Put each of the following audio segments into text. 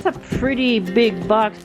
That's a pretty big box.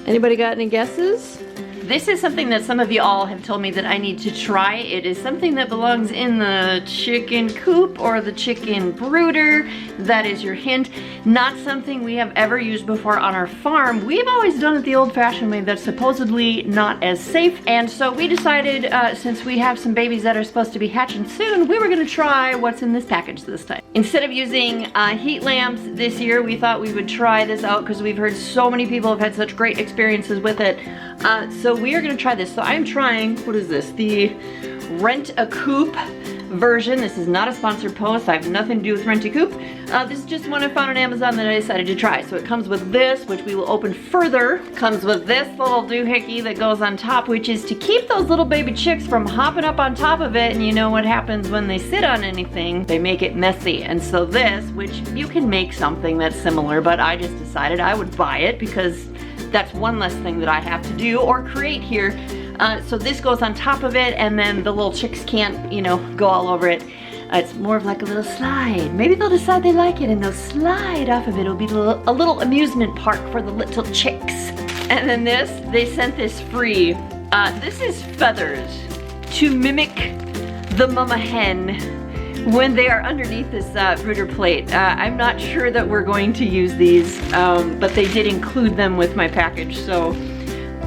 Anybody got any guesses? This is something that some of you all have told me that I need to try. It is something that belongs in the chicken coop or the chicken brooder. That is your hint. Not something we have ever used before on our farm. We've always done it the old-fashioned way that's supposedly not as safe. And so we decided, since we have some babies that are supposed to be hatching soon, we were gonna try what's in this package this time. Instead of using heat lamps this year, we thought we would try this out because we've heard so many people have had such great experiences with it. So we are gonna try this. So I'm trying, what is this? The Rent a Coop version. This is not a sponsored post. I have nothing to do with Rent a Coop. This is just one I found on Amazon that I decided to try. So it comes with this, which we will open further. Comes with this little doohickey that goes on top, which is to keep those little baby chicks from hopping up on top of it. And you know what happens when they sit on anything? They make it messy. And so this, which you can make something that's similar, but I just decided I would buy it because that's one less thing that I have to do or create here. So this goes on top of it, and then the little chicks can't, you know, go all over it. It's more of like a little slide. Maybe they'll decide they like it and they'll slide off of it. It'll be a little amusement park for the little chicks. And then this, they sent this free. This is feathers to mimic the mama hen when they are underneath this brooder plate. I'm not sure that we're going to use these, but they did include them with my package, so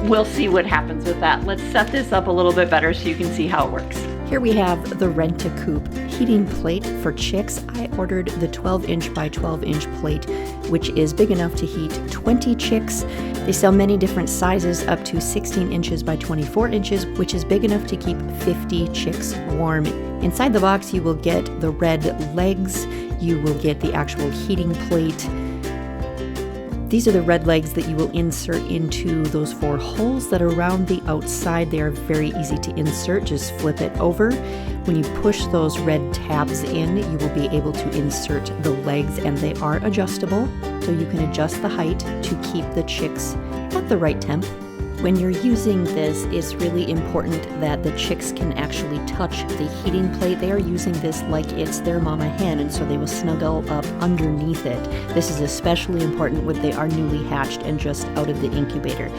we'll see what happens with that. Let's set this up a little bit better so you can see how it works. Here we have the Rent a Coop heating plate for chicks. I ordered the 12-inch by 12-inch plate, which is big enough to heat 20 chicks. They sell many different sizes up to 16 inches by 24 inches, which is big enough to keep 50 chicks warm. Inside the box, you will get the red legs. You will get the actual heating plate. These are the red legs that you will insert into those 4 holes that are around the outside. They are very easy to insert. Just flip it over. When you push those red tabs in, you will be able to insert the legs, and they are adjustable, so you can adjust the height to keep the chicks at the right temp. When you're using this, it's really important that the chicks can actually touch the heating plate. They are using this like it's their mama hen, and so they will snuggle up underneath it. This is especially important when they are newly hatched and just out of the incubator.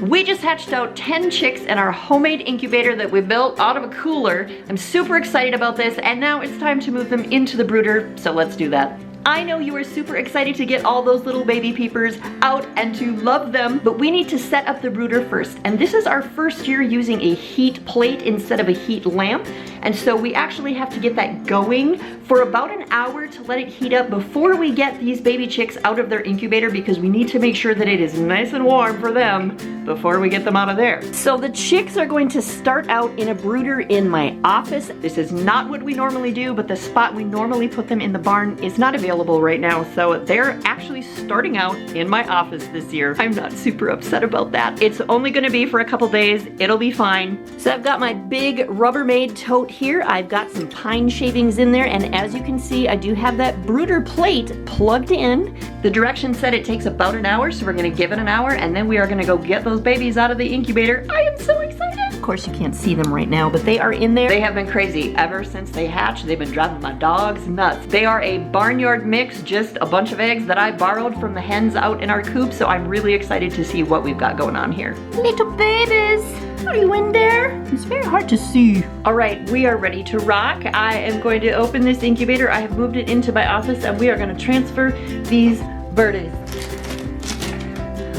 We just hatched out 10 chicks in our homemade incubator that we built out of a cooler. I'm super excited about this, and now it's time to move them into the brooder, so let's do that. I know you are super excited to get all those little baby peepers out and to love them, but we need to set up the brooder first. And this is our first year using a heat plate instead of a heat lamp. And so we actually have to get that going for about an hour to let it heat up before we get these baby chicks out of their incubator, because we need to make sure that it is nice and warm for them before we get them out of there. So the chicks are going to start out in a brooder in my office. This is not what we normally do, but the spot we normally put them in the barn is not available right now, so they're actually starting out in my office this year. I'm not super upset about that. It's only gonna be for a couple days. It'll be fine. So I've got my big Rubbermaid tote here. I've got some pine shavings in there, and as you can see, I do have that brooder plate plugged in. The directions said it takes about an hour, so we're gonna give it an hour, and then we are gonna go get those babies out of the incubator. I am so excited. Of course, you can't see them right now, but they are in there. They have been crazy ever since they hatched. They've been driving my dogs nuts. They are a barnyard mix, just a bunch of eggs that I borrowed from the hens out in our coop, so I'm really excited to see what we've got going on here. Little babies, are you in there? It's very hard to see. All right, we are ready to rock. I am going to open this incubator. I have moved it into my office, and we are going to transfer these birdies.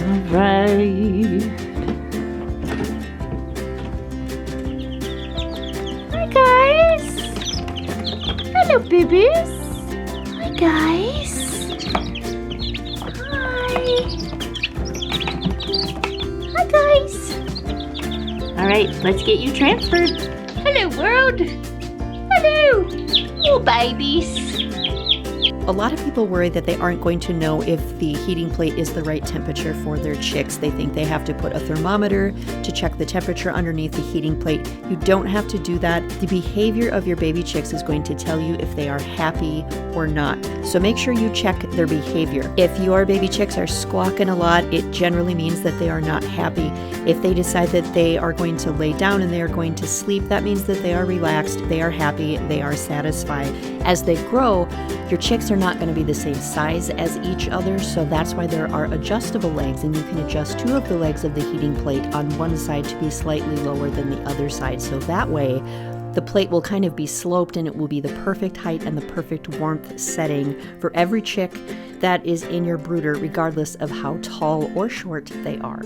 All right. Guys, hello babies. Hi guys. Hi. Hi guys. All right, let's get you transferred. Hello world. Hello. Oh babies. A lot of people worry that they aren't going to know if the heating plate is the right temperature for their chicks. They think they have to put a thermometer to check the temperature underneath the heating plate. You don't have to do that. The behavior of your baby chicks is going to tell you if they are happy or not. So make sure you check their behavior. If your baby chicks are squawking a lot, it generally means that they are not happy. If they decide that they are going to lay down and they are going to sleep, that means that they are relaxed, they are happy, they are satisfied. As they grow, your chicks are not going to be the same size as each other, so that's why there are adjustable legs, and you can adjust two of the legs of the heating plate on one side to be slightly lower than the other side. So that way, the plate will kind of be sloped and it will be the perfect height and the perfect warmth setting for every chick that is in your brooder, regardless of how tall or short they are.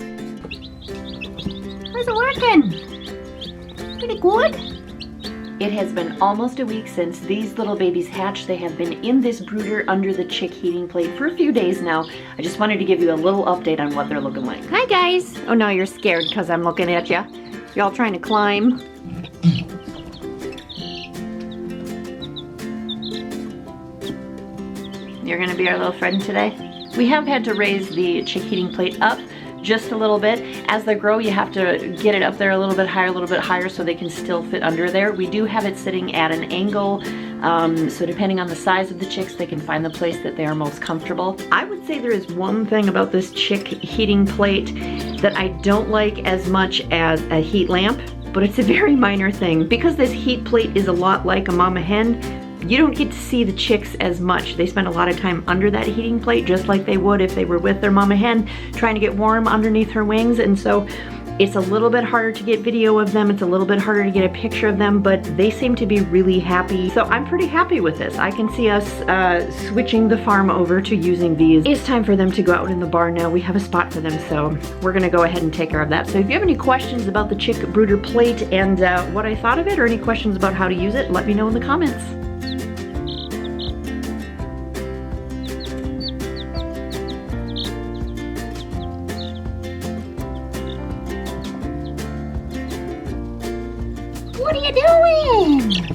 How's it working? Pretty good. It has been almost a week since these little babies hatched. They have been in this brooder under the chick heating plate for a few days now. I just wanted to give you a little update on what they're looking like. Hi guys. Oh no, you're scared because I'm looking at you. Y'all trying to climb. You're gonna be our little friend today. We have had to raise the chick heating plate up just a little bit. As they grow, you have to get it up there a little bit higher so they can still fit under there. We do have it sitting at an angle, so depending on the size of the chicks, they can find the place that they are most comfortable. I would say there is one thing about this chick heating plate that I don't like as much as a heat lamp, but it's a very minor thing. Because this heat plate is a lot like a mama hen, you don't get to see the chicks as much. They spend a lot of time under that heating plate, just like they would if they were with their mama hen, trying to get warm underneath her wings. And so it's a little bit harder to get video of them. It's a little bit harder to get a picture of them, but they seem to be really happy. So I'm pretty happy with this. I can see us switching the farm over to using these. It's time for them to go out in the barn now. We have a spot for them, so we're gonna go ahead and take care of that. So if you have any questions about the chick brooder plate and what I thought of it, or any questions about how to use it, let me know in the comments. What are you doing?